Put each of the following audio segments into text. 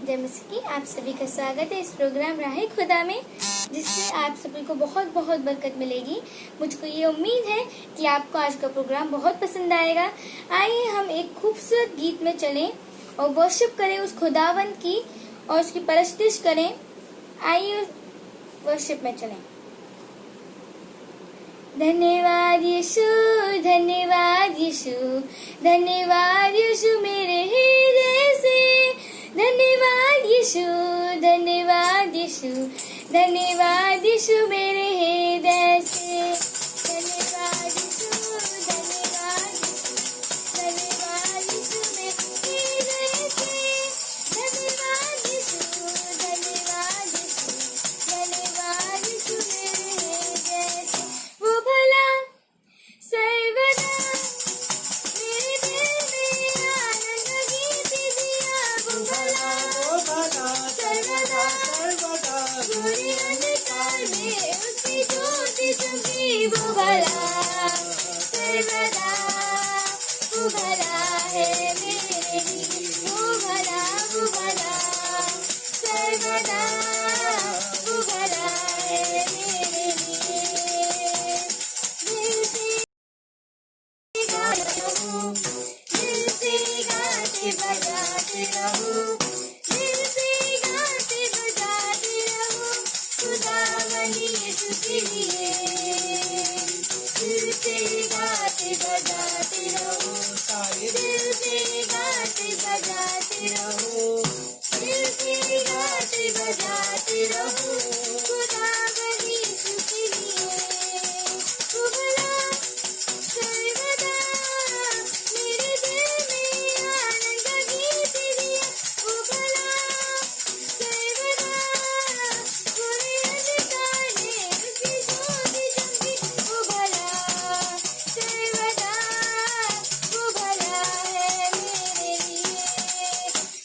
जैसे कि आप सभी का स्वागत है इस प्रोग्राम राहे खुदा में, जिससे आप सभी को बहुत बहुत बरकत मिलेगी। मुझको ये उम्मीद है कि आपको आज का प्रोग्राम बहुत पसंद आएगा। आइए हम एक खूबसूरत गीत में चलें और वर्शिप करें उस खुदावंत की और उसकी परस्तिश करें। आइए वर्शिप में चलें। धन्यवाद यीशु, धन्यवाद यीशु, धन्यवाद यीशु मेरे हृदय से। धन्यवाद यीशु, धन्यवाद यीशु, धन्यवाद यीशु मेरे हृदय से। धन्यवाद यीशु, धन्यवाद यीशु, धन्यवाद यीशु मेरे हृदय से। धन्यवाद यीशु, धन्यवाद यीशु, धन्यवाद यीशु मेरे हृदय से। वो भला सर्वदा मेरे दिल में आनंद गीत दिया। वो भला सर्वदा पूरी अंधकार में उसकी ज्योति चमकी। वो भला सर्वदा, वो भला है मेरे लिए। वो भला सर्वदा, वो भला है मेरे लिए। दिल से गाते रहो, दिल से गाते बजाते रहो, दिल से गाते बजाते रहो खुदावंदी यीशु के लिए। दिल से गाते बजाते रहो, दिल से गाते बजाते रहो, दिल से गाते बजाते रहो खुदावंदी यीशु के लिए। वो भला सर्वदा मेरे दिल में आनंद गीत दिया। वो भला सर्वदा पूरे अंधकार में उसकी ज्योति चमकी। वो भला सर्वदा, वो भला है मेरे लिए।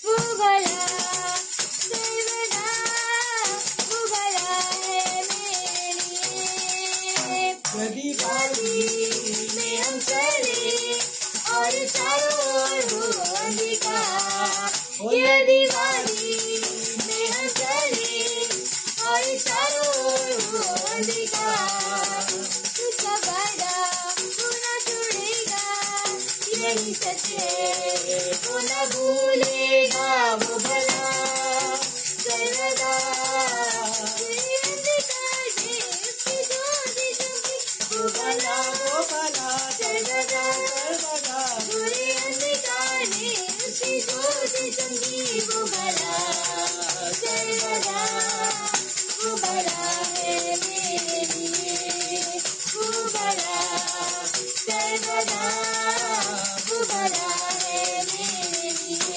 वो भला सर्वदा, वो भला है मेरे लिए। यदि वादी में हम चले और चारों ओर हो अंधकार। यदि वादी में हम चले और चारों ओर हो अंधकार, उसका वादा वो न छोड़ेगा, यही सच है वो न भूलेगा। वो भला सर्वदा पूरे अंधकार में उसकी ज्योति चमकी। वो भला सर्वदा पूरे अंधकार में उसकी ज्योति चमकी। वो भला सर्वदा, वो भला है मेरे लिए। वो भला सर्वदा, वो भला है मेरे लिए।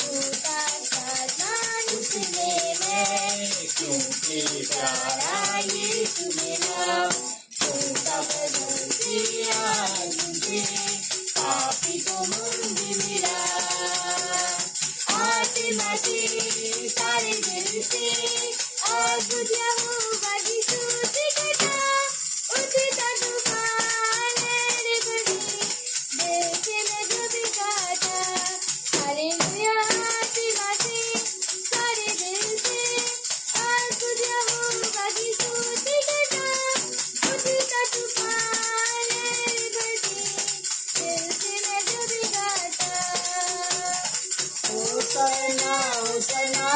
टूटा सा दान उसने मैं, क्योंकि प्यारा यीशु मेरा। टूटा बदल दिया मुझे, पापी को मुंडी मिला। आत्मा से सारे दिल से आज बुझा होगा यीशु से कटा। उठता तूफान है बड़ी, दिल से मैं जो भी गाता। हालेलुया आत्मा से सारे दिल से आज बुझा होगा यीशु से कटा। उठता तूफान है बड़ी, दिल से मैं जो भी गाता। होसना होसना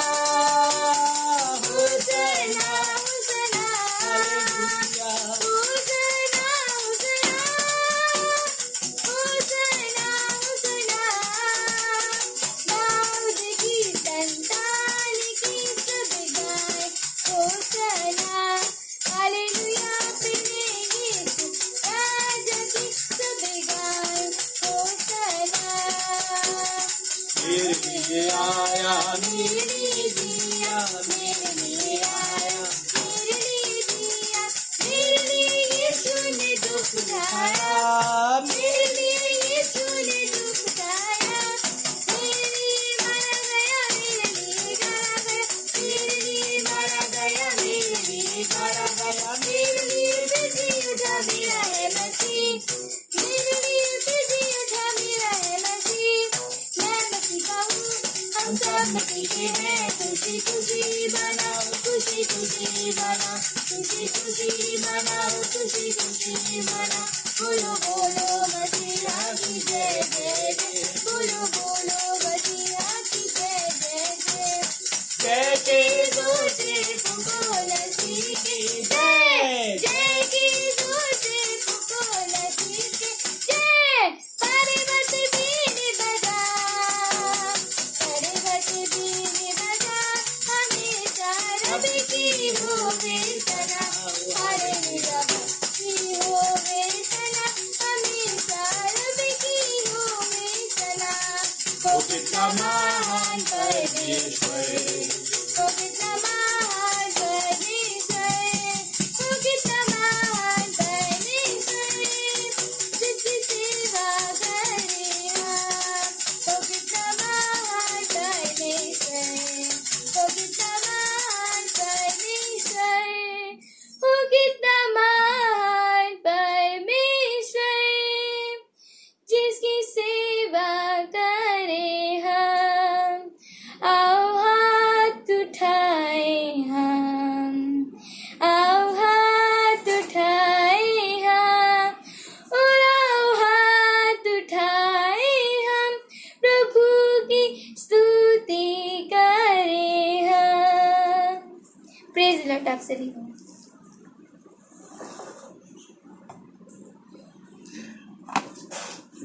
होसना होसना हालेलुया। होसना होसना होसना होसना। दाऊद की संतान की सब गाएं होसना। हालेलुया अपने गीत राजा की सब गाएं होसना। मेरे लिए आया, मेरे लिए दिया, मेरे लिए आया, मेरे लिए दिया, मेरे लिए यीशु ने दुख उठाया। मेरे लिए यीशु ने दुख उठाया। मेरे लिए मारा गया, मेरे लिए गाड़ा गया, मेरे लिए मारा गया, मेरे लिए गाड़ा गया। मेरे लिए फिर उठा मेरा है मसीह, मेरे लिए फिर उठा मेरा है मसीह। मैं मसीह का हूँ, हम मसीह के हैं, खुशी खुशी मनाओ, खुशी खुशी मनाओ, खुशी खुशी मनाओ, खुशी खुशी मनाओ। बोलो बोलो मसीहा की जय जय जय, बोलो बोलो मसीहा की जय जय जय। जय के जोर से फूको मसीह की जय, जय की जोर से फूको मसीह की जय। सारे बस बीन बजा, सारे बस बीन बजा, हमेशा रब की होवे सना, हालेलुया की होवे सना, हमेशा रब की होवे सना। हो कितना महान परमेश्वर, हो कितना महान परमेश्वर, हो कितना महान परमेश्वर, जिसकी सेवा करे हम। हो कितना महान परमेश्वर, हो कितना महान परमेश्वर, हो कितना महान परमेश्वर, जिसकी सेवा करे हम। आओ हाथ उठाए हम, आओ हाथ उठाए हम, और आओ हाथ उठाए हम, प्रभु की स्तुति करें हम। Praise Lord. आप सभी को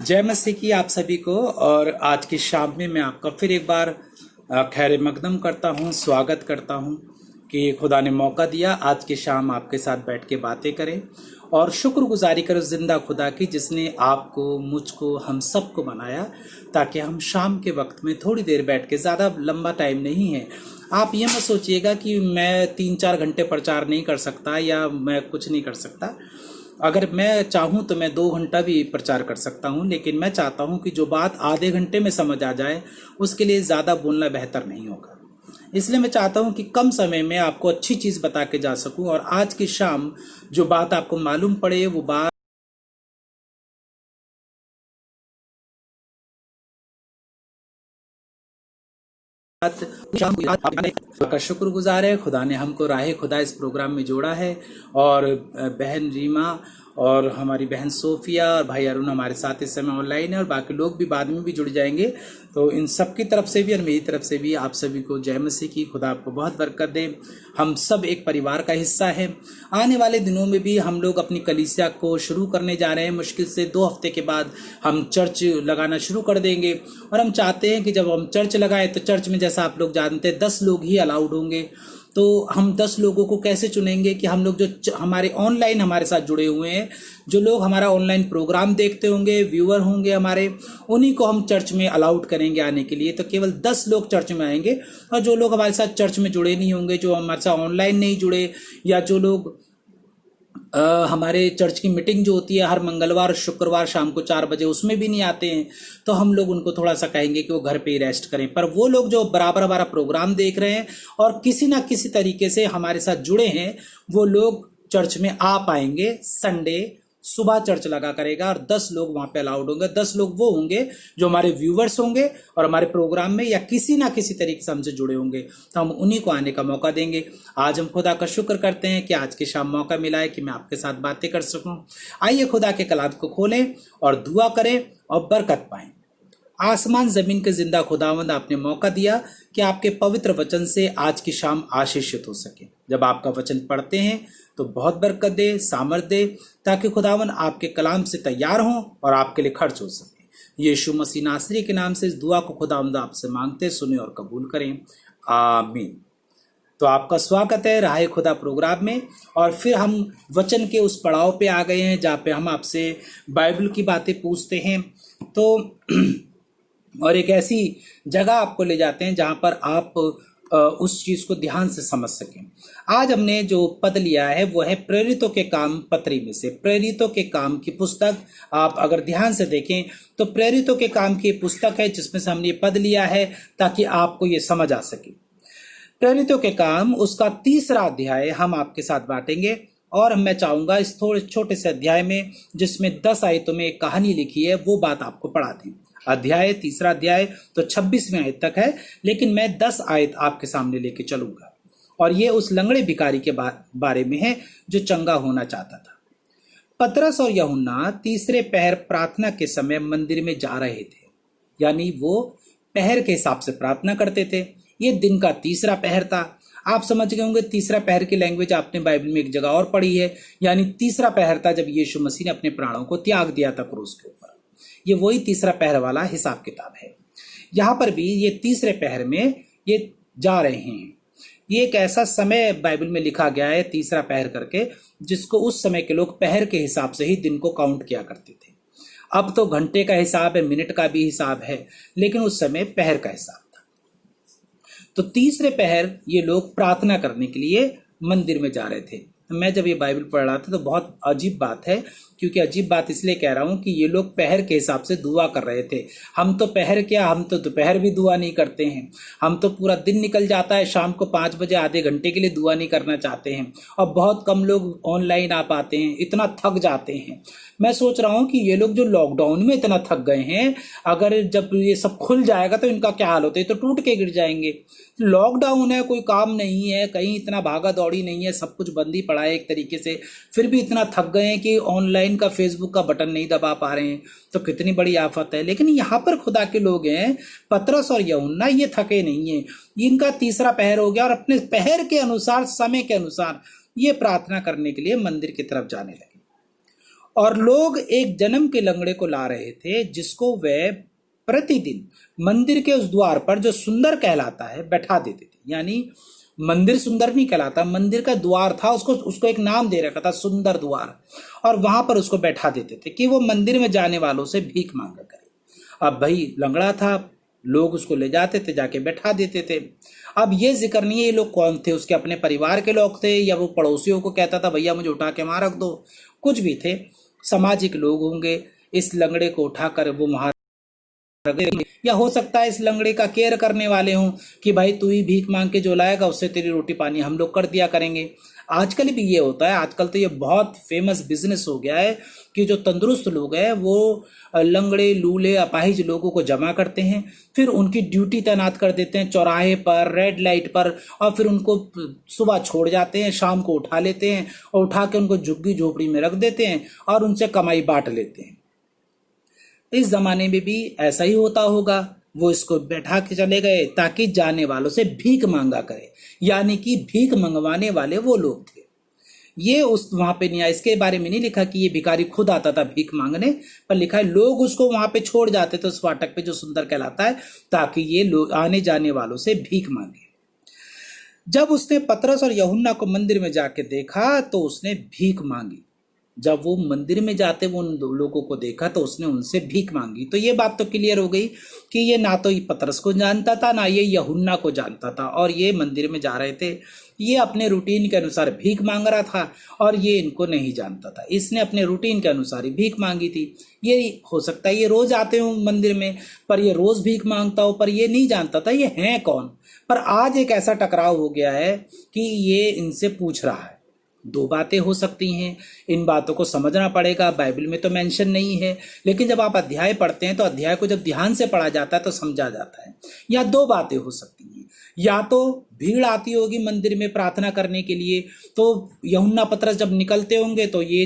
जय मसीह की आप सभी को। और आज की शाम में मैं आपका फिर एक बार खैर मकदम करता हूँ, स्वागत करता हूँ कि खुदा ने मौका दिया आज की शाम आपके साथ बैठ के बातें करें और शुक्रगुजारी करो जिंदा खुदा की, जिसने आपको, मुझको, हम सबको बनाया ताकि हम शाम के वक्त में थोड़ी देर बैठ के, ज़्यादा लंबा टाइम नहीं है। आप ये मत सोचिएगा कि मैं 3-4 घंटे प्रचार नहीं कर सकता या मैं कुछ नहीं कर सकता। अगर मैं चाहूँ तो मैं 2 घंटा भी प्रचार कर सकता हूँ, लेकिन मैं चाहता हूँ कि जो बात आधे घंटे में समझ आ जाए उसके लिए ज़्यादा बोलना बेहतर नहीं होगा। इसलिए मैं चाहता हूँ कि कम समय में आपको अच्छी चीज़ बता के जा सकूँ और आज की शाम जो बात आपको मालूम पड़े वो बात का शुक्रगुजार है। खुदा ने हमको राह खुदा इस प्रोग्राम में जोड़ा है और बहन रीमा और हमारी बहन सोफिया और भाई अरुण हमारे साथ इस समय ऑनलाइन है और बाकी लोग भी बाद में भी जुड़ जाएंगे। तो इन सब की तरफ से भी और मेरी तरफ से भी आप सभी को जय मसीह की। खुदा आपको बहुत बरकत दे। हम सब एक परिवार का हिस्सा है। आने वाले दिनों में भी हम लोग अपनी कलीसिया को शुरू करने जा रहे हैं। मुश्किल से 2 हफ्ते के बाद हम चर्च लगाना शुरू कर देंगे और हम चाहते हैं कि जब हम चर्च लगाएं तो चर्च में, जैसा आप लोग जानते हैं, 10 लोग ही अलाउड होंगे। तो हम 10 लोगों को कैसे चुनेंगे कि हम लोग जो हमारे ऑनलाइन हमारे साथ जुड़े हुए हैं, जो लोग हमारा ऑनलाइन प्रोग्राम देखते होंगे, व्यूअर होंगे हमारे, उन्हीं को हम चर्च में अलाउड करेंगे आने के लिए। तो केवल 10 लोग चर्च में आएंगे और जो लोग हमारे साथ चर्च में जुड़े नहीं होंगे, जो हमारे साथ ऑनलाइन नहीं जुड़े, या जो लोग हमारे चर्च की मीटिंग जो होती है हर मंगलवार शुक्रवार शाम को 4 बजे, उसमें भी नहीं आते हैं, तो हम लोग उनको थोड़ा सा कहेंगे कि वो घर पे ही रेस्ट करें। पर वो लोग जो बराबर हमारा प्रोग्राम देख रहे हैं और किसी ना किसी तरीके से हमारे साथ जुड़े हैं, वो लोग चर्च में आ पाएंगे। संडे सुबह चर्च लगा करेगा और 10 लोग वहां पे अलाउड होंगे। 10 लोग वो होंगे जो हमारे व्यूवर्स होंगे और हमारे प्रोग्राम में या किसी ना किसी तरीके से हमसे जुड़े होंगे, तो हम उन्हीं को आने का मौका देंगे। आज हम खुदा का शुक्र करते हैं कि आज की शाम मौका मिला है कि मैं आपके साथ बातें कर सकूं। आइए खुदा के कलाम को खोलें और दुआ करें और बरकत पाएं। आसमान जमीन के जिंदा खुदावंद, आपने मौका दिया कि आपके पवित्र वचन से आज की शाम आशीषित हो सके। जब आपका वचन पढ़ते हैं तो बहुत बरकत दे, सामर्थ दे, ताकि खुदावन आपके कलाम से तैयार हों और आपके लिए खर्च हो सके। यीशु मसीह नासरी के नाम से इस दुआ को खुदावंद आपसे मांगते, सुने और कबूल करें। आमीन। तो आपका स्वागत है राह खुदा प्रोग्राम में। और फिर हम वचन के उस पड़ाव पे आ गए हैं जहाँ पे हम आपसे बाइबल की बातें पूछते हैं। तो और एक ऐसी जगह आपको ले जाते हैं जहाँ पर आप उस चीज को ध्यान से समझ सकें। आज हमने जो पद लिया है वो है प्रेरितों के काम पत्री में से, प्रेरितों के काम की पुस्तक। आप अगर ध्यान से देखें तो प्रेरितों के काम की पुस्तक है जिसमें से हमने ये पद लिया है ताकि आपको ये समझ आ सके। प्रेरितों के काम उसका 3रा अध्याय हम आपके साथ बांटेंगे और मैं चाहूँगा इस थोड़े छोटे से अध्याय में, जिसमें 10 आयतों में एक कहानी लिखी है, वो बात आपको पढ़ा दें। अध्याय, तीसरा अध्याय तो 26वें आयत तक है, लेकिन मैं 10 आयत आपके सामने लेके चलूंगा। और ये उस लंगड़े भिखारी के बारे में है जो चंगा होना चाहता था। पतरस और यूहन्ना तीसरे पहर प्रार्थना के समय मंदिर में जा रहे थे, यानी वो पहर के हिसाब से प्रार्थना करते थे। ये दिन का तीसरा पहर था। आप समझ गए होंगे तीसरा पहर की लैंग्वेज आपने बाइबल में एक जगह और पढ़ी है, यानी तीसरा पहर था जब यीशु मसीह ने अपने प्राणों को त्याग दिया था क्रूस के ऊपर। ये वही तीसरा पहर वाला हिसाब किताब है। यहाँ पर भी ये तीसरे पहर में ये जा रहे हैं। ये एक ऐसा समय बाइबल में लिखा गया है तीसरा पहर करके, जिसको उस समय के लोग पहर के हिसाब से ही दिन को काउंट किया करते थे। अब तो घंटे का हिसाब है, मिनट का भी हिसाब है, लेकिन उस समय पहर का हिसाब था। तो तीसरे पहर ये लोग प्रार्थना करने के लिए मंदिर में जा रहे थे। मैं जब ये बाइबल पढ़ रहा था तो बहुत अजीब बात है, क्योंकि अजीब बात इसलिए कह रहा हूं कि ये लोग पहर के हिसाब से दुआ कर रहे थे। हम तो पहर क्या, हम तो दोपहर भी दुआ नहीं करते हैं। हम तो पूरा दिन निकल जाता है, शाम को 5 बजे आधे घंटे के लिए दुआ नहीं करना चाहते हैं, और बहुत कम लोग ऑनलाइन आ पाते हैं, इतना थक जाते हैं। मैं सोच रहा हूं कि ये लोग जो लॉकडाउन में इतना थक गए हैं, अगर जब ये सब खुल जाएगा तो इनका क्या हाल होता है, तो टूट के गिर जाएंगे। लॉकडाउन है, कोई काम नहीं है, कहीं इतना भागा दौड़ी नहीं है, सब कुछ बंद ही पड़ा है एक तरीके से, फिर भी इतना थक गए हैं कि ऑनलाइन का फेसबुक का बटन नहीं दबा पा रहे हैं, तो कितनी बड़ी आफत है। लेकिन यहाँ पर खुदा के लोग हैं, पतरस और यूहन्ना, ये थके नहीं है। इनका तीसरा पहर हो गया और अपने पहर के अनुसार, समय के अनुसार ये प्रार्थना करने के लिए मंदिर की तरफ जाने लगे। और लोग एक जन्म के लंगड़े को ला रहे थे, जिसको वे प्रतिदिन मंदिर के उस द्वार पर, जो सुंदर कहलाता है, बैठा देते थे। यानी मंदिर सुंदर नहीं कहलाता, मंदिर का द्वार था, उसको एक नाम दे रखा था, सुंदर द्वार, और वहां पर उसको बैठा देते थे कि वो मंदिर में जाने वालों से भीख मांगा करे। अब भाई लंगड़ा था, लोग उसको ले जाते थे, जाके बैठा देते थे। अब ये जिक्र नहीं है ये लोग कौन थे, उसके अपने परिवार के लोग थे या वो पड़ोसियों को कहता था भैया मुझे उठा के वहां रख दो, कुछ भी थे, सामाजिक लोग होंगे। इस लंगड़े को उठाकर वो वहां, या हो सकता है इस लंगड़े का केयर करने वाले हों कि भाई तू ही भीख मांग के जो लाएगा उससे तेरी रोटी पानी हम लोग कर दिया करेंगे। आजकल भी ये होता है, आजकल तो ये बहुत फेमस बिजनेस हो गया है कि जो तंदुरुस्त लोग हैं वो लंगड़े, लूले, अपाहिज लोगों को जमा करते हैं, फिर उनकी ड्यूटी तैनात कर देते हैं चौराहे पर, रेड लाइट पर, और फिर उनको सुबह छोड़ जाते हैं, शाम को उठा लेते हैं और उठा के उनको झुग्गी झोपड़ी में रख देते हैं और उनसे कमाई बांट लेते हैं। इस जमाने में भी ऐसा ही होता होगा। वो इसको बैठा के चले गए ताकि जाने वालों से भीख मांगा करे, यानी कि भीख मंगवाने वाले वो लोग थे। ये उस वहां पे नहीं आया, इसके बारे में नहीं लिखा कि ये भिखारी खुद आता था भीख मांगने, पर लिखा है लोग उसको वहां पे छोड़ जाते थे उस फाटक पे जो सुंदर कहलाता है, ताकि ये लोग आने जाने वालों से भीख मांगे। जब उसने पतरस और यूहन्ना को मंदिर में जाके देखा तो उसने भीख मांगी। जब वो मंदिर में जाते वो उन लोगों को देखा तो उसने उनसे भीख मांगी। तो ये बात तो क्लियर हो गई कि ये ना तो पतरस को जानता था, ना ये यूहन्ना को जानता था, और ये मंदिर में जा रहे थे, ये अपने रूटीन के अनुसार भीख मांग रहा था और ये इनको नहीं जानता था। इसने अपने रूटीन के अनुसार ही भीख मांगी थी। ये हो सकता है ये रोज आते हो मंदिर में, पर ये रोज भीख मांगता हो, पर ये नहीं जानता था ये है कौन। पर आज एक ऐसा टकराव हो गया है कि ये इनसे पूछ रहा है। दो बातें हो सकती हैं, इन बातों को समझना पड़ेगा। बाइबल में तो मेंशन नहीं है, लेकिन जब आप अध्याय पढ़ते हैं तो अध्याय को जब ध्यान से पढ़ा जाता है तो समझा जाता है। या दो बातें हो सकती हैं, या तो भीड़ आती होगी मंदिर में प्रार्थना करने के लिए, तो यूहन्ना पतरस जब निकलते होंगे तो ये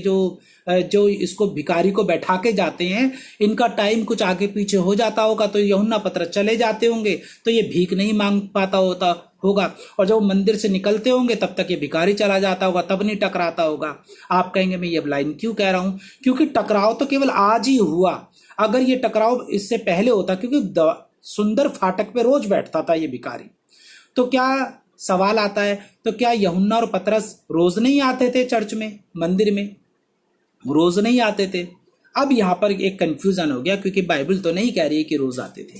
जो इसको भिखारी को बैठा के जाते हैं, इनका टाइम कुछ आगे पीछे हो जाता होगा, तो यूहन्ना पतरस चले जाते होंगे, तो ये भीख नहीं मांग पाता होगा, और जब मंदिर से निकलते होंगे तब तक ये भिखारी चला जाता होगा, तब नहीं टकराता होगा। आप कहेंगे मैं ये लाइन क्यों कह रहा हूं, क्योंकि टकराव तो केवल आज ही हुआ। अगर ये टकराव इससे पहले होता, क्योंकि सुंदर फाटक पे रोज बैठता था ये भिखारी, तो क्या सवाल आता है, तो क्या यूहन्ना और पतरस रोज नहीं आते थे चर्च में, मंदिर में? रोज नहीं आते थे। अब यहाँ पर एक कंफ्यूजन हो गया, क्योंकि बाइबल तो नहीं कह रही है कि रोज आते थे,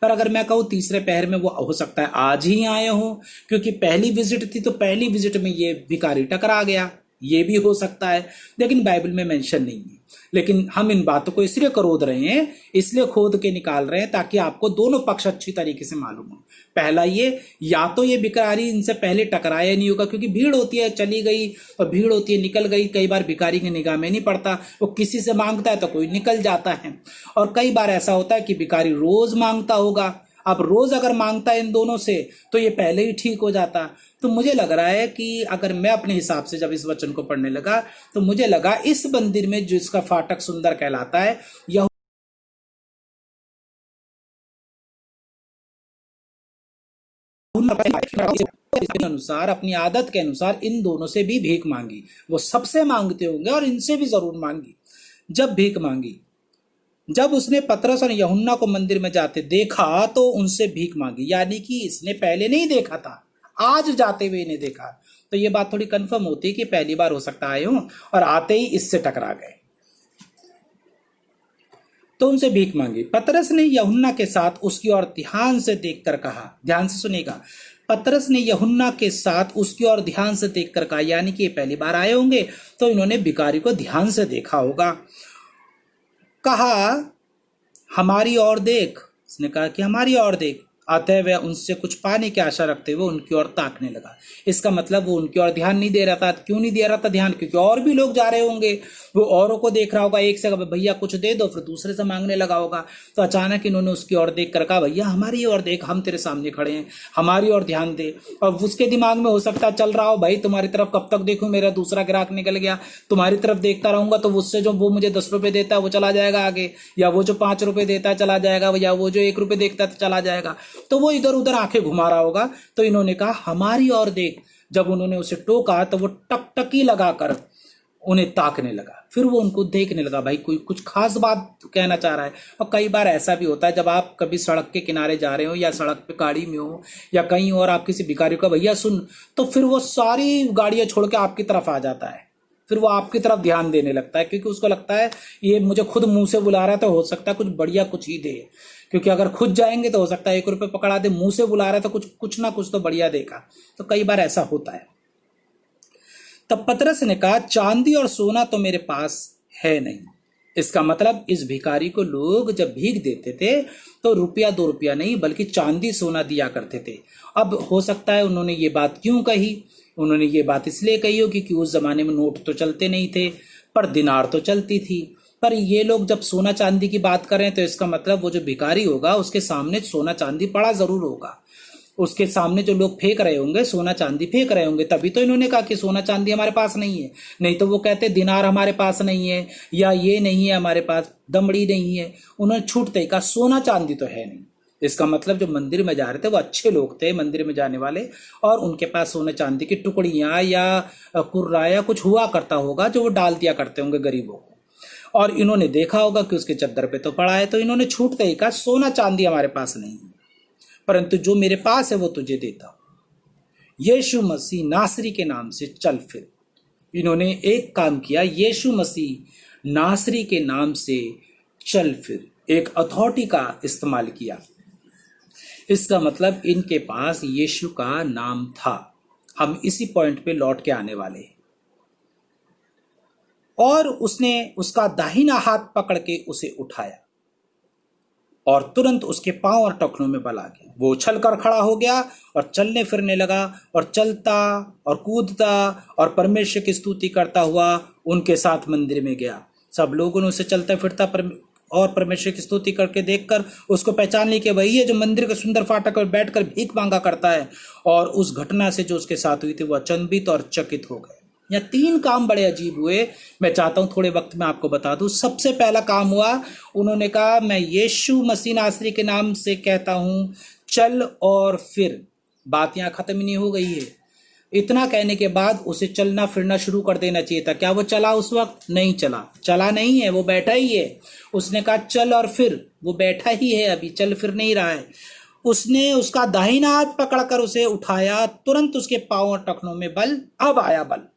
पर अगर मैं कहूँ तीसरे पहर में, वो हो सकता है आज ही आए हो, क्योंकि पहली विजिट थी तो पहली विजिट में ये भिखारी टकरा गया, ये भी हो सकता है, लेकिन बाइबल में मेंशन नहीं है। लेकिन हम इन बातों को इसलिए करोद रहे हैं, इसलिए खोद के निकाल रहे हैं ताकि आपको दोनों पक्ष अच्छी तरीके से मालूम हो। पहला ये, या तो ये भिखारी इनसे पहले टकराया नहीं होगा, क्योंकि भीड़ होती है चली गई और भीड़ होती है निकल गई। कई बार भिखारी की निगाह में नहीं पड़ता, वो किसी से मांगता है तो कोई निकल जाता है। और कई बार ऐसा होता है कि भिखारी रोज मांगता होगा। अब रोज अगर मांगता है इन दोनों से तो ये पहले ही ठीक हो जाता। तो मुझे लग रहा है कि अगर मैं अपने हिसाब से जब इस वचन को पढ़ने लगा तो मुझे लगा इस मंदिर में जिसका फाटक सुंदर कहलाता है, यह अनुसार, अपनी आदत के अनुसार इन दोनों से भी भीख मांगी। वो सबसे मांगते होंगे और इनसे भी जरूर मांगी। जब भीख मांगी, जब उसने पतरस और यूहन्ना को मंदिर में जाते देखा तो उनसे भीख मांगी, यानी कि इसने पहले नहीं देखा था, आज जाते हुए इन्हें देखा। तो ये बात थोड़ी कंफर्म होती है कि पहली बार हो सकता आए हो और आते ही इससे टकरा गए। तो उनसे भीख मांगी। पतरस ने यूहन्ना के साथ उसकी ओर ध्यान से देखकर कहा, ध्यान से सुनेगा, पतरस ने यूहन्ना के साथ उसकी ओर ध्यान से देखकर कहा, यानी कि ये पहली बार आए होंगे तो इन्होंने भिखारी को ध्यान से देखा होगा। कहा, हमारी ओर देख। उसने कहा कि हमारी ओर देख। अतः वह उनसे कुछ पाने की आशा रखते हुए उनकी ओर ताकने लगा। इसका मतलब वो उनकी ओर ध्यान नहीं दे रहा था। क्यों नहीं दे रहा था ध्यान? क्योंकि और भी लोग जा रहे होंगे, वो औरों को देख रहा होगा, एक से कहा भैया कुछ दे दो, फिर दूसरे से मांगने लगा होगा। तो अचानक इन्होंने उसकी ओर देख कर कहा, भैया हमारी ओर देख, हम तेरे सामने खड़े हैं, हमारी ओर ध्यान दे। और उसके दिमाग में हो सकता है चल रहा हो, भाई तुम्हारी तरफ कब तक देखूं, मेरा दूसरा ग्राहक निकल गया, तुम्हारी तरफ देखता रहूंगा तो उससे जो वो मुझे 10 रुपए देता है वो चला जाएगा आगे, या वो जो 5 रुपए देता है चला जाएगा, या वो जो 1 रुपए देखता है तो चला जाएगा। तो वो इधर उधर आंखें घुमा रहा होगा। तो इन्होंने कहा हमारी ओर देख। जब उन्होंने उसे टोका तो वो टकटकी लगाकर उन्हें ताकने लगा। फिर वो उनको देखने लगा, भाई कोई कुछ खास बात कहना चाह रहा है। और कई बार ऐसा भी होता है, जब आप कभी सड़क के किनारे जा रहे हो या सड़क पे गाड़ी में हो या कहीं और, आप किसी भिखारी को भैया सुन, तो फिर वो सारी गाड़ियां छोड़ के आपकी तरफ आ जाता है। फिर वो आपकी तरफ ध्यान देने लगता है, क्योंकि उसको लगता है ये मुझे खुद मुंह से बुला रहा है तो हो सकता है कुछ बढ़िया कुछ ही दे। क्योंकि अगर खुद जाएंगे तो हो सकता है 1 रुपए पकड़ा दे, मुंह से बुला रहा है तो कुछ ना कुछ तो बढ़िया देगा। तो कई बार ऐसा होता है। तब पतरस ने कहा, चांदी और सोना तो मेरे पास है नहीं। इसका मतलब इस भिखारी को लोग जब भीख देते थे तो रुपया 2 रुपया नहीं बल्कि चांदी सोना दिया करते थे। अब हो सकता है उन्होंने ये बात क्यों कही? उन्होंने ये बात इसलिए कही हो क्योंकि उस जमाने में नोट तो चलते नहीं थे, पर दिनार तो चलती थी। पर ये लोग जब सोना चांदी की बात करें तो इसका मतलब वो जो भिखारी होगा उसके सामने सोना चांदी पड़ा जरूर होगा। उसके सामने जो लोग फेंक रहे होंगे, सोना चांदी फेंक रहे होंगे, तभी तो इन्होंने कहा कि सोना चांदी हमारे पास नहीं है। नहीं तो वो कहते दिनार हमारे पास नहीं है, या ये नहीं है हमारे पास, दमड़ी नहीं है। उन्होंने छूटते ही कहा सोना चांदी तो है नहीं। इसका मतलब जो मंदिर में जा रहे थे वो अच्छे लोग थे, मंदिर में जाने वाले, और उनके पास सोने चांदी की टुकड़ियां या कुर्रा या कुछ हुआ करता होगा जो वो डाल दिया करते होंगे गरीबों को। और इन्होंने देखा होगा कि उसके चद्दर पे तो पड़ा है, तो इन्होंने छूटते ही कहा सोना चांदी हमारे पास नहीं है, परंतु जो मेरे पास है वो तुझे देता हूं। यीशु मसीह नासरी के नाम से चल फिर। इन्होंने एक काम किया, यीशु मसीह नासरी के नाम से चल फिर, एक अथॉरिटी का इस्तेमाल किया। इसका मतलब इनके पास यीशु का नाम था। हम इसी पॉइंट पे लौट के आने वाले हैं। और उसने उसका दाहिना हाथ पकड़ के उसे उठाया और तुरंत उसके पांव और टखनों में बल आ गया। वो उछल कर खड़ा हो गया और चलने फिरने लगा और चलता और कूदता और परमेश्वर की स्तुति करता हुआ उनके साथ मंदिर में गया। सब लोगों ने उसे चलता फिरता और परमेश्वर की स्तुति करके देखकर उसको पहचान ली कि वही है जो मंदिर के सुंदर फाटक पर बैठकर भीख मांगा करता है। और उस घटना से जो उसके साथ हुई थी वो अचंभित और चकित हो गए। यहाँ 3 काम बड़े अजीब हुए। मैं चाहता हूं थोड़े वक्त में आपको बता दूं। सबसे पहला काम हुआ, उन्होंने कहा मैं यीशु मसीह नासरी के नाम से कहता हूं चल और फिर। बात यहाँ खत्म ही नहीं हो गई है। इतना कहने के बाद उसे चलना फिरना शुरू कर देना चाहिए था। क्या वो चला? उस वक्त नहीं चला। चला नहीं है, वो बैठा ही है। उसने कहा चल और फिर, वो बैठा ही है, अभी चल फिर नहीं रहा है। उसने उसका दाहिना हाथ पकड़कर उसे उठाया, तुरंत उसके पांव और टखनों में बल अब आया। बल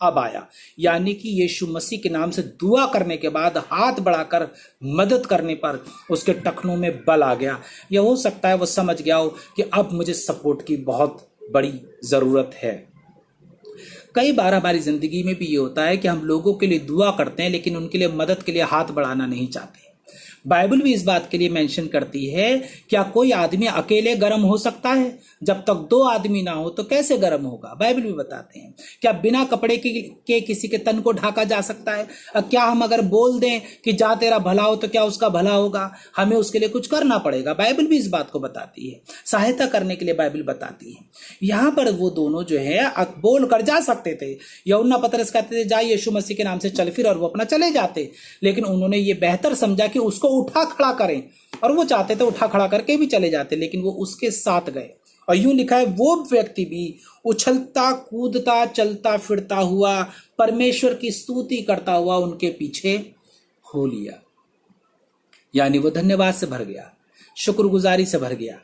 अब आया, यानी कि यीशु मसीह के नाम से दुआ करने के बाद हाथ बढ़ाकर मदद करने पर उसके टखनों में बल आ गया। यह हो सकता है वो समझ गया हो कि अब मुझे सपोर्ट की बहुत बड़ी जरूरत है। कई बार हमारी जिंदगी में भी ये होता है कि हम लोगों के लिए दुआ करते हैं लेकिन उनके लिए मदद के लिए हाथ बढ़ाना नहीं चाहते। बाइबल भी इस बात के लिए मेंशन करती है, क्या कोई आदमी अकेले गर्म हो सकता है? जब तक दो आदमी ना हो तो कैसे गर्म होगा? बाइबल भी बताते हैं। क्या बिना कपड़े के किसी के तन को ढाका जा सकता है? क्या हम अगर बोल दें कि जा तेरा भला हो तो क्या उसका भला होगा? हमें उसके लिए कुछ करना पड़ेगा। बाइबल भी इस बात को बताती है, सहायता करने के लिए बाइबल बताती है। यहाँ पर वो दोनों जो है बोल कर जा सकते थे। यूहन्ना पतरस कहते थे जा यीशु मसीह के नाम से चल फिर, और वो अपना चले जाते, लेकिन उन्होंने ये बेहतर समझा कि उसको उठा खड़ा करें, और वो चाहते थे उठा खड़ा करके भी चले जाते, लेकिन वो उसके साथ गए। और यूं लिखा है, वो व्यक्ति भी उछलता कूदता चलता फिरता हुआ परमेश्वर की स्तुति करता हुआ उनके पीछे हो लिया। यानी वो धन्यवाद से भर गया, शुक्रगुजारी से भर गया।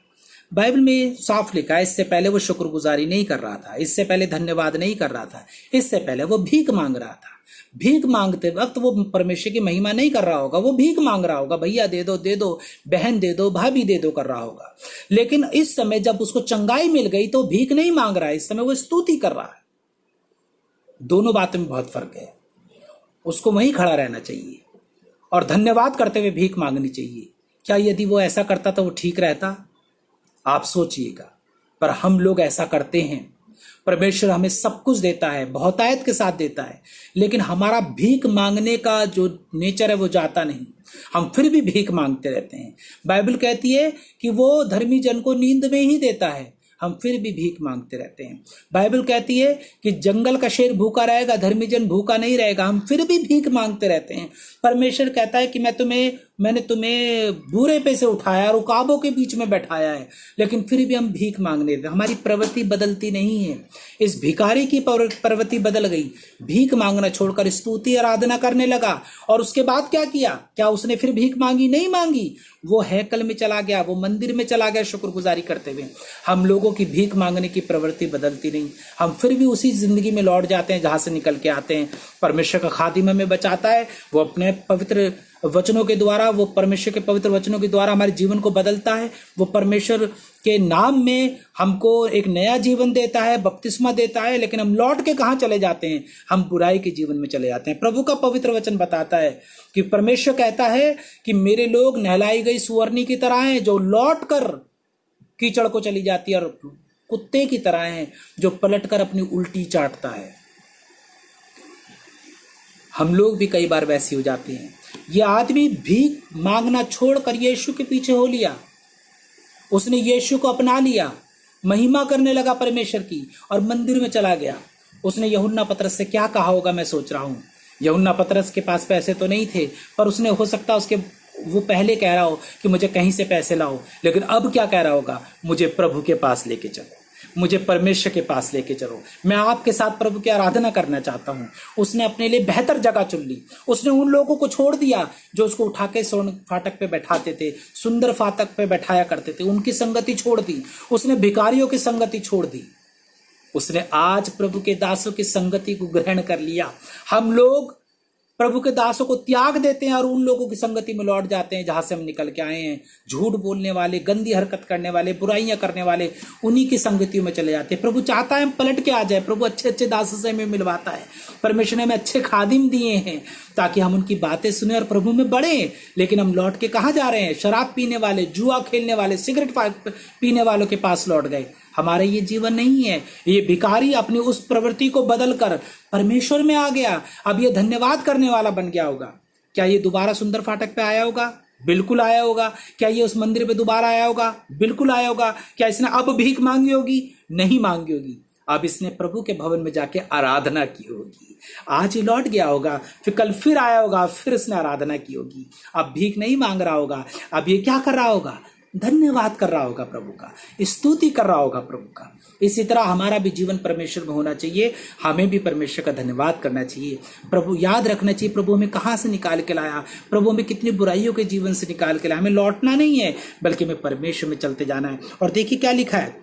बाइबल में साफ लिखा है, इससे पहले वो शुक्रगुजारी नहीं कर रहा था, इससे पहले धन्यवाद नहीं कर रहा था, इससे पहले वो भीख मांग रहा था। भीख मांगते वक्त वो परमेश्वर की महिमा नहीं कर रहा होगा, वो भीख मांग रहा होगा, भैया दे दो, बहन दे दो, भाभी दे दो कर रहा होगा। लेकिन इस समय जब उसको चंगाई मिल गई तो भीख नहीं मांग रहा है, इस समय वो स्तुति कर रहा है। दोनों बातों में बहुत फर्क है। उसको वहीं खड़ा रहना चाहिए और धन्यवाद करते हुए भीख मांगनी चाहिए। क्या यदि वो ऐसा करता तो वो ठीक रहता? आप सोचिएगा। पर हम लोग ऐसा करते हैं। परमेश्वर हमें सब कुछ देता है, बहुतायत के साथ देता है, लेकिन हमारा भीख मांगने का जो नेचर है वो जाता नहीं। हम फिर भी भीख मांगते रहते हैं। बाइबल कहती है कि वो धर्मी जन को नींद में ही देता है, हम फिर भी भीख मांगते रहते हैं। बाइबल कहती है कि जंगल का शेर भूखा रहेगा, धर्मी जन भूखा नहीं रहेगा, हम फिर भी भीख मांगते रहते हैं। परमेश्वर कहता है कि मैंने तुम्हें बूरे पे से उठाया और उकाबों के बीच में बैठाया है, लेकिन फिर भी हम भीख मांगने देते। हमारी प्रवृत्ति बदलती नहीं है। इस भिखारी की प्रवृत्ति बदल गई, भीख मांगना छोड़कर स्तुति आराधना करने लगा। और उसके बाद क्या किया? क्या उसने फिर भीख मांगी? नहीं मांगी। वो हैकल में चला गया, वो मंदिर में चला गया शुक्रगुजारी करते हुए। हम लोगों की भीख मांगने की प्रवृत्ति बदलती नहीं, हम फिर भी उसी जिंदगी में लौट जाते हैं जहां से निकल के आते हैं। परमेश्वर का खादिम हमें बचाता है, वो अपने पवित्र वचनों के द्वारा, वो परमेश्वर के पवित्र वचनों के द्वारा हमारे जीवन को बदलता है। वो परमेश्वर के नाम में हमको एक नया जीवन देता है, बपतिस्मा देता है, लेकिन हम लौट के कहाँ चले जाते हैं? हम बुराई के जीवन में चले जाते हैं। प्रभु का पवित्र वचन बताता है कि परमेश्वर कहता है कि मेरे लोग नहलाई गई सुअरनी की तरह हैं जो लौट कर कीचड़ को चली जाती है, और कुत्ते की तरह हैं जो पलट कर अपनी उल्टी चाटता है। हम लोग भी कई बार वैसे हो जाते हैं। यह आदमी भीख मांगना छोड़कर यीशु के पीछे हो लिया, उसने यीशु को अपना लिया, महिमा करने लगा परमेश्वर की, और मंदिर में चला गया। उसने यूहन्ना पतरस से क्या कहा होगा? मैं सोच रहा हूं यूहन्ना पतरस के पास पैसे तो नहीं थे, पर उसने हो सकता उसके वो पहले कह रहा हो कि मुझे कहीं से पैसे लाओ, लेकिन अब क्या कह रहा होगा? मुझे प्रभु के पास लेके चलो, मुझे परमेश्वर के पास लेके चलो, मैं आपके साथ प्रभु की आराधना करना चाहता हूं। उसने अपने लिए बेहतर जगह चुन ली। उसने उन लोगों को छोड़ दिया जो उसको उठा के स्वर्ण फाटक पे बैठाते थे, सुंदर फाटक पे बैठाया करते थे, उनकी संगति छोड़ दी। उसने भिखारियों की संगति छोड़ दी। उसने आज प्रभु के दासों की संगति को ग्रहण कर लिया। हम लोग प्रभु के दासों को त्याग देते हैं और उन लोगों की संगति में लौट जाते हैं जहां से हम निकल के आए हैं। झूठ बोलने वाले, गंदी हरकत करने वाले, बुराइयां करने वाले, उन्हीं की संगतियों में चले जाते हैं। प्रभु चाहता है हम पलट के आ जाए। प्रभु अच्छे अच्छे दासों से हमें मिलवाता है। परमेश्वर ने हमें अच्छे खादिम दिए हैं ताकि हम उनकी बातें सुने और प्रभु में बढ़े। लेकिन हम लौट के कहाँ जा रहे हैं? शराब पीने वाले, जुआ खेलने वाले, सिगरेट पीने वालों के पास लौट गए। हमारा ये जीवन नहीं है। ये भिखारी अपनी उस प्रवृत्ति को बदलकर परमेश्वर में आ गया। अब ये धन्यवाद करने वाला बन गया होगा। क्या ये दोबारा सुंदर फाटक पे आया होगा? बिल्कुल आया होगा। क्या ये उस मंदिर पे दोबारा आया होगा? बिल्कुल आया होगा। क्या इसने अब भीख मांगी होगी? नहीं मांगी होगी। अब इसने प्रभु के भवन में जाके आराधना की होगी। आज ही लौट गया होगा, फिर कल फिर आया होगा, फिर इसने आराधना की होगी। अब भीख नहीं मांग रहा होगा। अब ये क्या कर रहा होगा? धन्यवाद कर रहा होगा प्रभु का, स्तुति कर रहा होगा प्रभु का। इसी तरह हमारा भी जीवन परमेश्वर में होना चाहिए। हमें भी परमेश्वर का धन्यवाद करना चाहिए। प्रभु याद रखना चाहिए प्रभु हमें कहाँ से निकाल के लाया, प्रभु हमें कितनी बुराइयों के जीवन से निकाल के लाया। हमें लौटना नहीं है, बल्कि हमें परमेश्वर में चलते जाना है। और देखिए क्या लिखा है,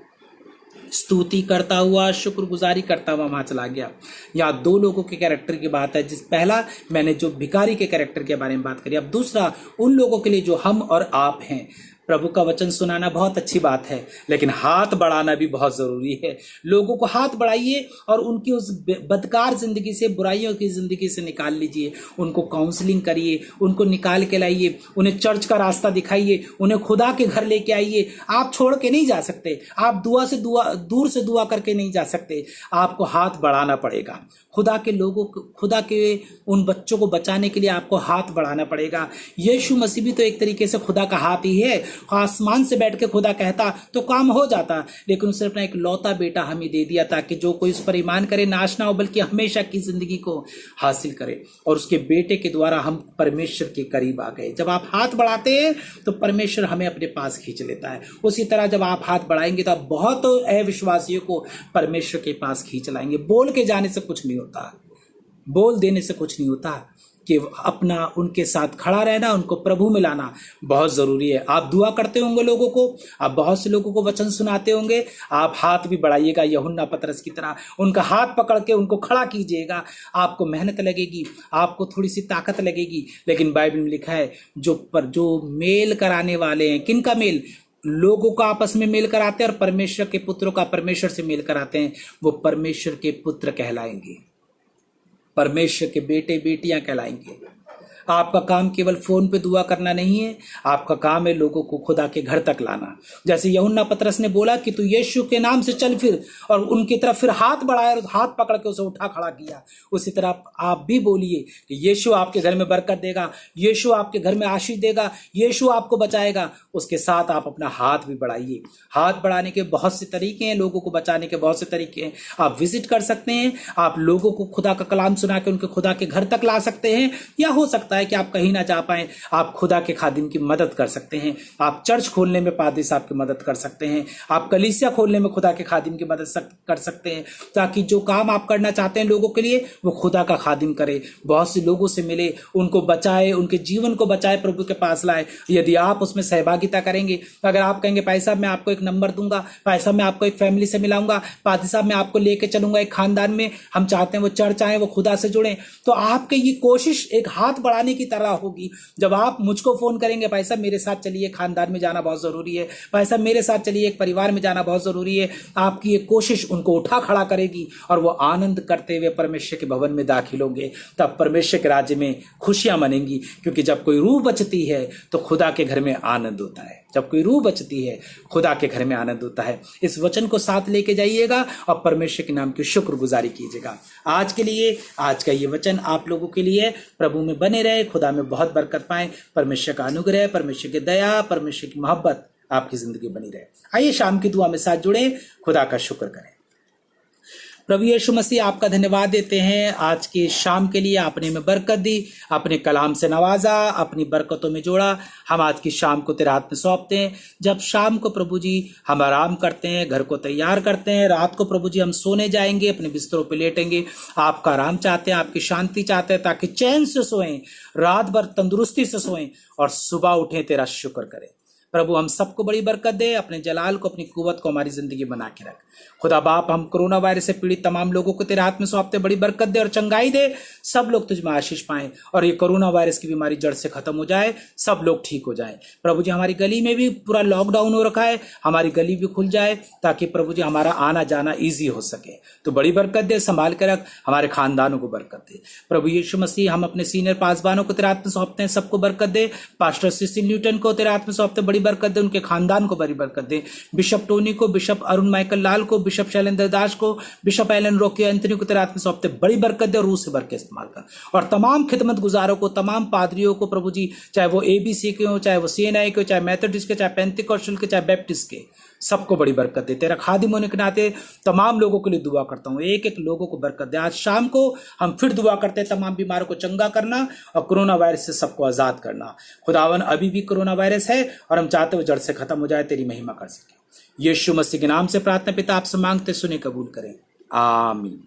स्तुति करता हुआ, शुक्रगुजारी करता हुआ वहां चला गया। यहाँ दो लोगों के कैरेक्टर की बात है। जिस पहला मैंने जो भिखारी के कैरेक्टर के बारे में बात करी, अब दूसरा उन लोगों के लिए जो हम और आप हैं। प्रभु का वचन सुनाना बहुत अच्छी बात है, लेकिन हाथ बढ़ाना भी बहुत ज़रूरी है। लोगों को हाथ बढ़ाइए और उनकी उस बदकार ज़िंदगी से, बुराइयों की ज़िंदगी से निकाल लीजिए। उनको काउंसलिंग करिए, उनको निकाल के लाइए, उन्हें चर्च का रास्ता दिखाइए, उन्हें खुदा के घर लेके आइए। आप छोड़ के नहीं जा सकते, आप दूर से दुआ करके नहीं जा सकते, आपको हाथ बढ़ाना पड़ेगा। खुदा के लोगों को, खुदा के उन बच्चों को बचाने के लिए आपको हाथ बढ़ाना पड़ेगा। यीशु मसीह भी तो एक तरीके से खुदा का हाथ ही है। आसमान से बैठ के खुदा कहता तो काम हो जाता, लेकिन उसने अपना एक लौता बेटा हमें दे दिया ताकि जो कोई उस पर ईमान करे नाश ना हो बल्कि हमेशा की जिंदगी को हासिल करे। और उसके बेटे के द्वारा हम परमेश्वर के करीब आ गए। जब आप हाथ बढ़ाते हैं तो परमेश्वर हमें अपने पास खींच लेता है। उसी तरह जब आप हाथ बढ़ाएंगे तो आप बहुत अविश्वासियों को परमेश्वर के पास खींच लाएंगे। बोल के जाने से कुछ नहीं होता, बोल देने से कुछ नहीं होता, कि अपना उनके साथ खड़ा रहना, उनको प्रभु में लाना बहुत ज़रूरी है। आप दुआ करते होंगे लोगों को, आप बहुत से लोगों को वचन सुनाते होंगे, आप हाथ भी बढ़ाइएगा यूहन्ना पतरस की तरह। उनका हाथ पकड़ के उनको खड़ा कीजिएगा। आपको मेहनत लगेगी, आपको थोड़ी सी ताकत लगेगी, लेकिन बाइबल में लिखा है जो मेल कराने वाले हैं, किन का मेल? लोगों का आपस में मेल कराते हैं और परमेश्वर के पुत्रों का परमेश्वर से मेल कराते हैं, वो परमेश्वर के पुत्र कहलाएंगे, परमेश्वर के बेटे बेटियां कहलाएंगे। आपका काम केवल फोन पे दुआ करना नहीं है, आपका काम है लोगों को खुदा के घर तक लाना। जैसे यूहन्ना पतरस ने बोला कि तू यीशु के नाम से चल फिर, और उनकी तरफ फिर हाथ बढ़ाया और हाथ पकड़ के उसे उठा खड़ा किया। उसी तरह आप भी बोलिए कि यीशु आपके घर में बरकत देगा, यीशु आपके घर में आशीष देगा, यीशु आपको बचाएगा। उसके साथ आप अपना हाथ भी बढ़ाइए। हाथ बढ़ाने के बहुत से तरीके हैं, लोगों को बचाने के बहुत से तरीके हैं। आप विजिट कर सकते हैं, आप लोगों को खुदा का कलाम सुना के उनके खुदा के घर तक ला सकते हैं, या हो सकता है कि आप कहीं ना जा पाए, आप खुदा के खादिम की मदद कर सकते हैं। आप चर्च खोलने में पादरी साहब की मदद कर सकते हैं, आप कलीसिया खोलने में खुदा के खादिम की मदद कर सकते हैं, ताकि जो काम आप करना चाहते हैं लोगों के लिए वो खुदा का खादिम करे, बहुत से लोगों से मिले, उनको बचाए, उनके जीवन को बचाए, प्रभु के पास लाए। यदि आप उसमें सहभागिता करेंगे, अगर आप कहेंगे भाई साहब मैं आपको एक नंबर दूंगा, भाई साहब मैं आपको एक फैमिली से मिलाऊंगा, पादरी साहब मैं आपको लेके चलूंगा एक खानदान में, हम चाहते हैं वो चर्च आए, वो खुदा से जुड़े, तो आपके ये कोशिश एक हाथ बढ़ाने की तरह होगी। जब आप मुझको फोन करेंगे भाई साहब मेरे साथ चलिए, खानदान में जाना बहुत जरूरी है, भाई साहब मेरे साथ चलिए, एक परिवार में जाना बहुत जरूरी है, आपकी ये कोशिश उनको उठा खड़ा करेगी और वो आनंद करते हुए परमेश्वर के भवन में दाखिल होंगे। तब परमेश्वर के राज्य में खुशियां मनेंगी, क्योंकि जब कोई रूह बचती है तो खुदा के घर में आनंद होता है। जब कोई रूह बचती है खुदा के घर में आनंद होता है। इस वचन को साथ लेके जाइएगा और परमेश्वर के नाम की शुक्रगुजारी कीजिएगा। आज के लिए आज का ये वचन आप लोगों के लिए, प्रभु में बने रहे, खुदा में बहुत बरकत पाए, परमेश्वर का अनुग्रह, परमेश्वर की दया, परमेश्वर की मोहब्बत आपकी जिंदगी बनी रहे। आइए शाम की दुआ में साथ जुड़े, खुदा का शुक्र करें। प्रभु यीशु मसीह आपका धन्यवाद देते हैं आज की शाम के लिए, आपने में बरकत दी, अपने कलाम से नवाजा, अपनी बरकतों में जोड़ा। हम आज की शाम को तेरे हाथ में सौंपते हैं। जब शाम को प्रभु जी हम आराम करते हैं, घर को तैयार करते हैं, रात को प्रभु जी हम सोने जाएंगे, अपने बिस्तरों पे लेटेंगे, आपका आराम चाहते हैं, आपकी शांति चाहते हैं, ताकि चैन से सोएं, रात भर तंदुरुस्ती से सोएं और सुबह उठें तेरा शुक्र करें। प्रभु हम सबको बड़ी बरकत दे, अपने जलाल को, अपनी कुव्वत को हमारी जिंदगी बना के रख। खुदा बाप हम कोरोना वायरस से पीड़ित तमाम लोगों को तेरे हाथ में सौंपते, बड़ी बरकत दे और चंगाई दे, सब लोग तुझ में आशीष पाएं और ये कोरोना वायरस की बीमारी जड़ से खत्म हो जाए, सब लोग ठीक हो जाए। प्रभु जी हमारी गली में भी पूरा लॉकडाउन हो रखा है, हमारी गली भी खुल जाए ताकि प्रभु जी हमारा आना जाना ईजी हो सके। तो बड़ी बरकत दे, संभाल के रख, हमारे खानदानों को बरकत दे। प्रभु यीशु मसीह हम अपने सीनियर पासबानों को तेरे हाथ में सौंपते हैं, सबको बरकत दे। पास्टर सिसिल न्यूटन को तेरे हाथ में सौंपते, बड़ी बरकत दे, उनके खानदान को बड़ी बरकत दे। बिशप टोनी को, बिशप अरुण माइकल लाल को, बिशप शैलेंद्र दास को, बिशप एलन रोके एंथनी को तेरे हाथ में सौंपते, बड़ी बरकत दे और रूह से भर के इस्तेमाल कर। और तमाम खिदमत गुजारों को, तमाम पादरियों को प्रभु जी, चाहे वो एबीसी के हो, चाहे वो सीएनआई के हो, चाहे मेथोडिस्ट के, चाहे पेंटिकॉस्टल के, चाहे बैप्टिस्ट के, सबको बड़ी बरकत दे। तेरा खादिम होने के नाते तमाम लोगों के लिए दुआ करता हूँ, एक एक लोगों को बरकत दे। आज शाम को हम फिर दुआ करते हैं, तमाम बीमारों को चंगा करना और कोरोना वायरस से सबको आजाद करना। खुदावन अभी भी कोरोना वायरस है और हम चाहते हो जड़ से खत्म हो जाए, तेरी महिमा कर सके। यीशु मसीह के नाम से प्रार्थना पिता आपसे मांगते, सुने कबूल करें, आमीन।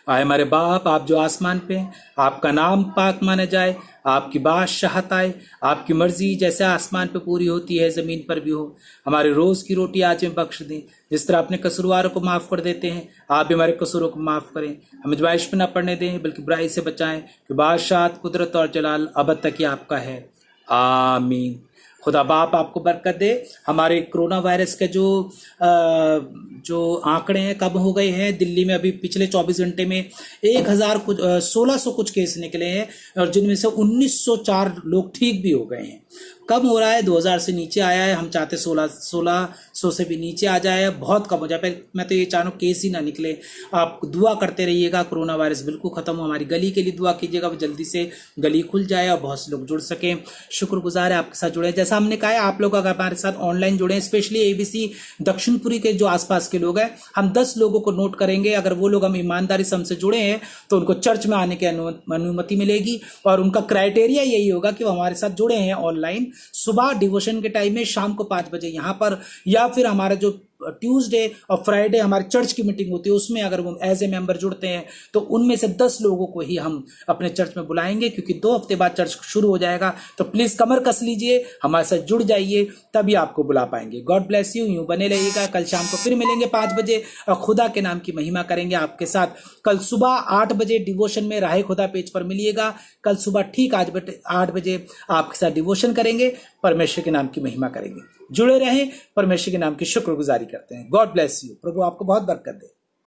आए हमारे बाप, आप जो आसमान पे हैं, आपका नाम पाक माना जाए, आपकी बादशाहत आए, आपकी मर्जी जैसे आसमान पे पूरी होती है जमीन पर भी हो। हमारे रोज की रोटी आज में बख्श दें, जिस तरह अपने कसूरवारों को माफ कर देते हैं, आप भी हमारे कसूरों को माफ करें। हमें आजमाइश में न पड़ने दें, बल्कि बुराई से बचाएं, कि बादशाहत, कुदरत और जलाल अब तक ही आपका है, आमीन। खुदा बाप आपको बरकत दे। हमारे कोरोना वायरस के जो आंकड़े हैं कम हो गए हैं। दिल्ली में अभी पिछले 24 घंटे में 1600 कुछ केस निकले हैं और जिनमें से 1904 लोग ठीक भी हो गए हैं। कम हो रहा है, 2000 से नीचे आया है। हम चाहते 1600 से भी नीचे आ जाए, बहुत कम हो जाए। मैं तो ये चाह रहा हूँ केस ही ना निकले। आप दुआ करते रहिएगा, कोरोना वायरस बिल्कुल खत्म हो। हमारी गली के लिए दुआ कीजिएगा, वो जल्दी से गली खुल जाए और बहुत से लोग जुड़ सकें। शुक्रगुजार है आपके साथ जुड़े। जैसा हमने कहा है, आप लोग अगर हमारे साथ ऑनलाइन जुड़े, स्पेशली एबीसी दक्षिणपुरी के जो आसपास के लोग हैं, हम 10 लोगों को नोट करेंगे। अगर वो लोग हम ईमानदारी से हमसे जुड़े हैं तो उनको चर्च में आने की अनुमति मिलेगी और उनका क्राइटेरिया यही होगा कि वो हमारे साथ जुड़े हैं ऑनलाइन सुबह डिवोशन के टाइम में, शाम को 5 बजे यहाँ पर, या फिर हमारा जो ट्यूसडे और फ्राइडे हमारी चर्च की मीटिंग होती है उसमें अगर वो एज ए मेंबर जुड़ते हैं तो उनमें से 10 लोगों को ही हम अपने चर्च में बुलाएंगे, क्योंकि 2 हफ्ते बाद चर्च शुरू हो जाएगा। तो प्लीज कमर कस लीजिए, हमारे साथ जुड़ जाइए, तभी आपको बुला पाएंगे। God bless you. यूं बने रहिएगा। कल शाम को फिर मिलेंगे 5 बजे और खुदा के नाम की महिमा करेंगे आपके साथ। कल सुबह 8 बजे डिवोशन में राहे खुदा पेज पर मिलिएगा। कल सुबह ठीक 8 बजे आपके साथ डिवोशन करेंगे, परमेश्वर के नाम की महिमा करेंगे। जुड़े रहें, परमेश्वर के नाम की शुक्रगुजारी करते हैं। God bless you. प्रभु आपको बहुत बरकत दे।